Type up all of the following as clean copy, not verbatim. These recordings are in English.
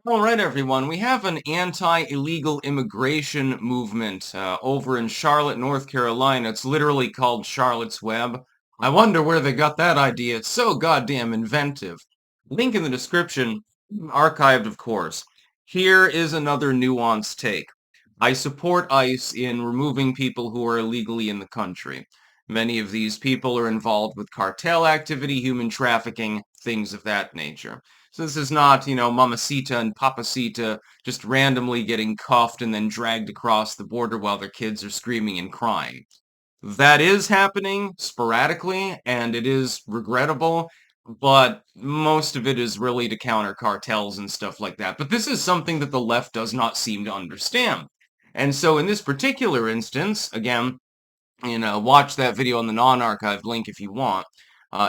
All right, everyone. We have an anti-illegal immigration movement over in Charlotte, North Carolina. It's literally called Charlotte's Web. I wonder where they got that idea. It's so goddamn inventive. Link in the description, archived, of course. Here is another nuanced take. I support ICE in removing people who are illegally in the country. Many of these people are involved with cartel activity, human trafficking, things of that nature. So this is not, Mamacita and Papacita just randomly getting cuffed and then dragged across the border while their kids are screaming and crying. That is happening sporadically, and it is regrettable, but most of it is really to counter cartels and stuff like that. But this is something that the left does not seem to understand. And so in this particular instance, again, watch that video on the non-archived link if you want.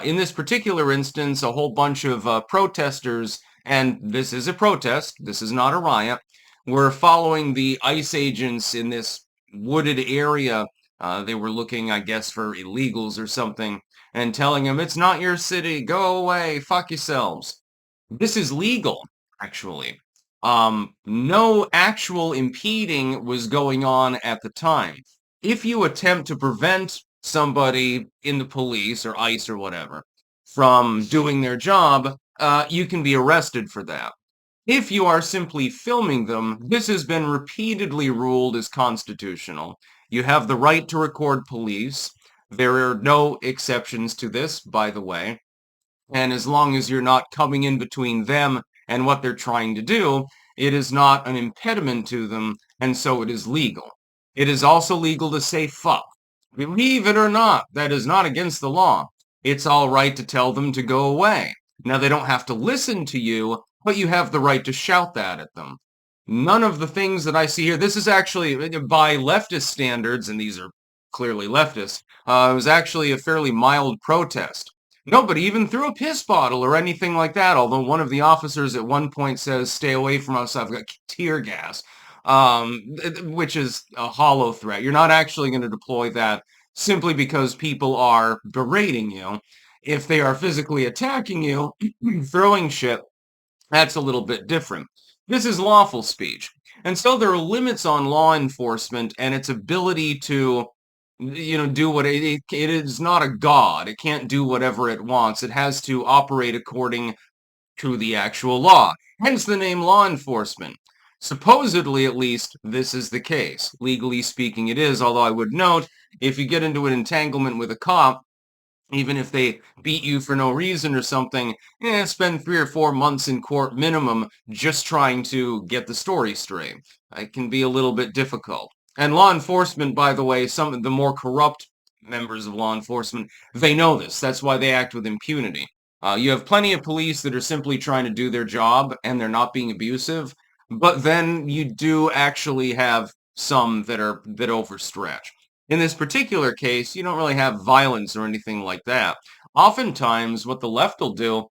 In this particular instance, a whole bunch of protesters, and this is a protest, this is not a riot, were following the ICE agents in this wooded area. They were looking, I guess, for illegals or something, and telling them, it's not your city, go away, fuck yourselves. This is legal, actually. No actual impeding was going on at the time. If you attempt to prevent somebody in the police or ICE or whatever from doing their job, you can be arrested for that. If you are simply filming them, this has been repeatedly ruled as constitutional. You have the right to record police. There are no exceptions to this, by the way. And as long as you're not coming in between them and what they're trying to do, it is not an impediment to them, and so it is legal. It is also legal to say fuck. Believe it or not, that is not against the law. It's all right to tell them to go away. Now, they don't have to listen to you, but you have the right to shout that at them. None of the things that I see here, this is actually, by leftist standards, and these are clearly leftist, it was actually a fairly mild protest. Nobody even threw a piss bottle or anything like that, although one of the officers at one point says, stay away from us, I've got tear gas, which is a hollow threat. You're not actually going to deploy that simply because people are berating you. If they are physically attacking you, throwing shit, that's a little bit different. This is lawful speech. And so there are limits on law enforcement and its ability to do what it is not a god. It can't do whatever it wants. It has to operate according to the actual law. Hence the name law enforcement. Supposedly, at least, this is the case. Legally speaking, it is, although I would note, if you get into an entanglement with a cop, even if they beat you for no reason or something, spend 3 or 4 months in court minimum just trying to get the story straight. It can be a little bit difficult. And law enforcement, by the way, some of the more corrupt members of law enforcement, they know this. That's why they act with impunity. You have plenty of police that are simply trying to do their job and they're not being abusive, but then you do actually have some that overstretch. In this particular case, you don't really have violence or anything like that. Oftentimes, what the left will do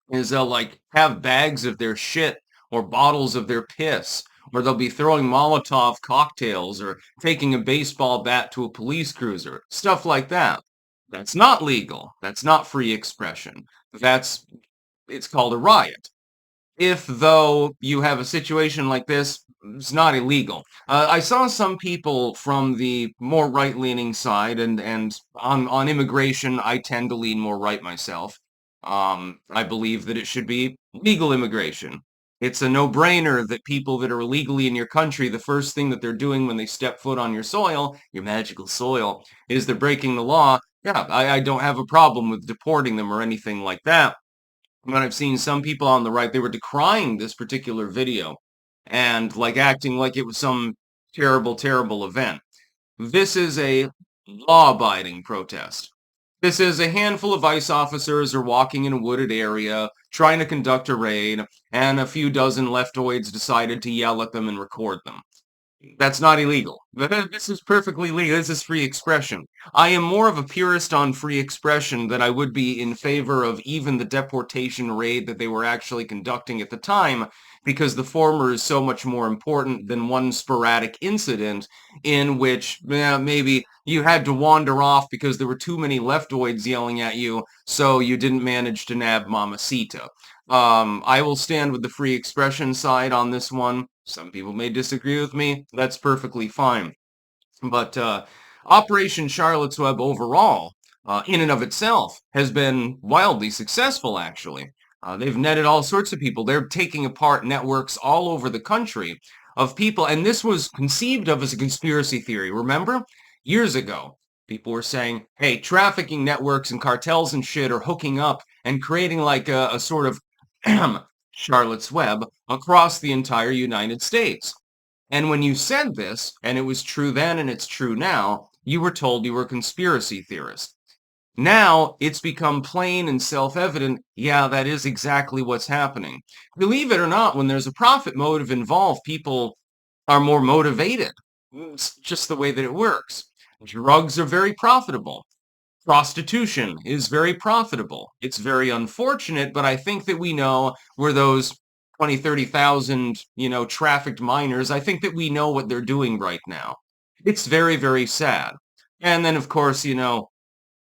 is they'll have bags of their shit or bottles of their piss, or they'll be throwing Molotov cocktails or taking a baseball bat to a police cruiser, stuff like that. That's not legal. That's not free expression. It's called a riot. If, though, you have a situation like this, it's not illegal. I saw some people from the more right-leaning side, and on immigration, I tend to lean more right myself. I believe that it should be legal immigration. It's a no-brainer that people that are illegally in your country, the first thing that they're doing when they step foot on your soil, your magical soil, is they're breaking the law. Yeah, I don't have a problem with deporting them or anything like that. But I've seen some people on the right, they were decrying this particular video and acting like it was some terrible, terrible event. This is a law-abiding protest. This is a handful of ICE officers are walking in a wooded area, trying to conduct a raid, and a few dozen leftoids decided to yell at them and record them. That's not illegal. This is perfectly legal. This is free expression. I am more of a purist on free expression than I would be in favor of even the deportation raid that they were actually conducting at the time, because the former is so much more important than one sporadic incident in which maybe you had to wander off because there were too many leftoids yelling at you, so you didn't manage to nab Mamacita. I will stand with the free expression side on this one. Some people may disagree with me. That's perfectly fine. But Operation Charlotte's Web overall, in and of itself, has been wildly successful, actually. They've netted all sorts of people. They're taking apart networks all over the country of people. And this was conceived of as a conspiracy theory. Remember? Years ago, people were saying, hey, trafficking networks and cartels and shit are hooking up and creating like a sort of Charlotte's Web across the entire United States. And when you said this, and it was true then and it's true now, you were told you were a conspiracy theorist. Now it's become plain and self-evident, yeah, that is exactly what's happening. Believe it or not, when there's a profit motive involved, people are more motivated. It's just the way that it works. Drugs are very profitable. Prostitution is very profitable. It's very unfortunate, but I think that we know where those 20, 30,000, trafficked minors, I think that we know what they're doing right now. It's very, very sad. And then, of course,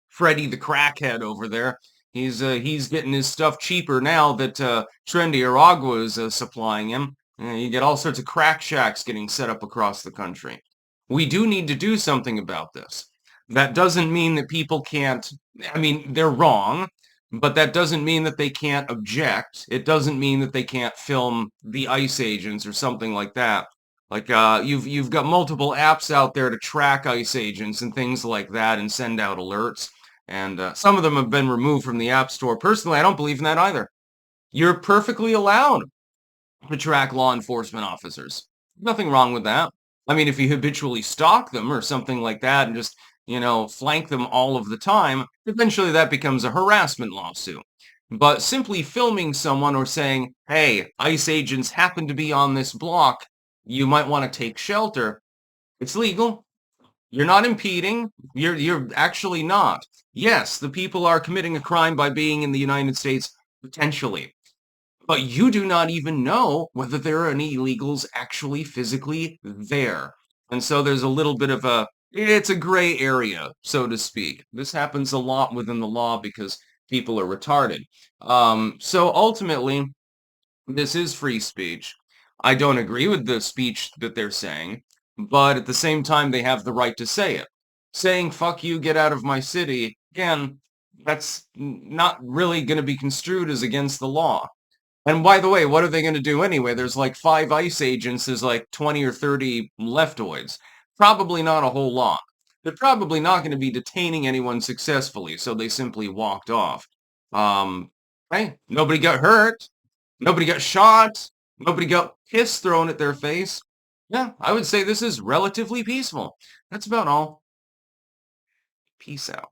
Freddie the crackhead over there, he's getting his stuff cheaper now that Trendy Aragua is supplying him. You get all sorts of crack shacks getting set up across the country. We do need to do something about this. That doesn't mean that people can't, I mean, they're wrong, but that doesn't mean that they can't object. It doesn't mean that they can't film the ICE agents or something like that. Like you've got multiple apps out there to track ICE agents and things like that and send out alerts. And some of them have been removed from the App Store. Personally, I don't believe in that either. You're perfectly allowed to track law enforcement officers. Nothing wrong with that. I mean, if you habitually stalk them or something like that and just, flank them all of the time, eventually that becomes a harassment lawsuit. But simply filming someone or saying, hey, ICE agents happen to be on this block, you might want to take shelter, it's legal. You're not impeding. You're actually not. Yes, the people are committing a crime by being in the United States, potentially. But you do not even know whether there are any illegals actually physically there. And so there's a little bit of it's a gray area, so to speak. This happens a lot within the law because people are retarded. So ultimately, this is free speech. I don't agree with the speech that they're saying, but at the same time, they have the right to say it. Saying, fuck you, get out of my city, again, that's not really going to be construed as against the law. And by the way, what are they going to do anyway? There's like 5 ICE agents, there's like 20 or 30 leftoids. Probably not a whole lot. They're probably not going to be detaining anyone successfully, so they simply walked off. Um, hey, nobody got hurt. Nobody got shot. Nobody got piss thrown at their face. Yeah, I would say this is relatively peaceful. That's about all. Peace out.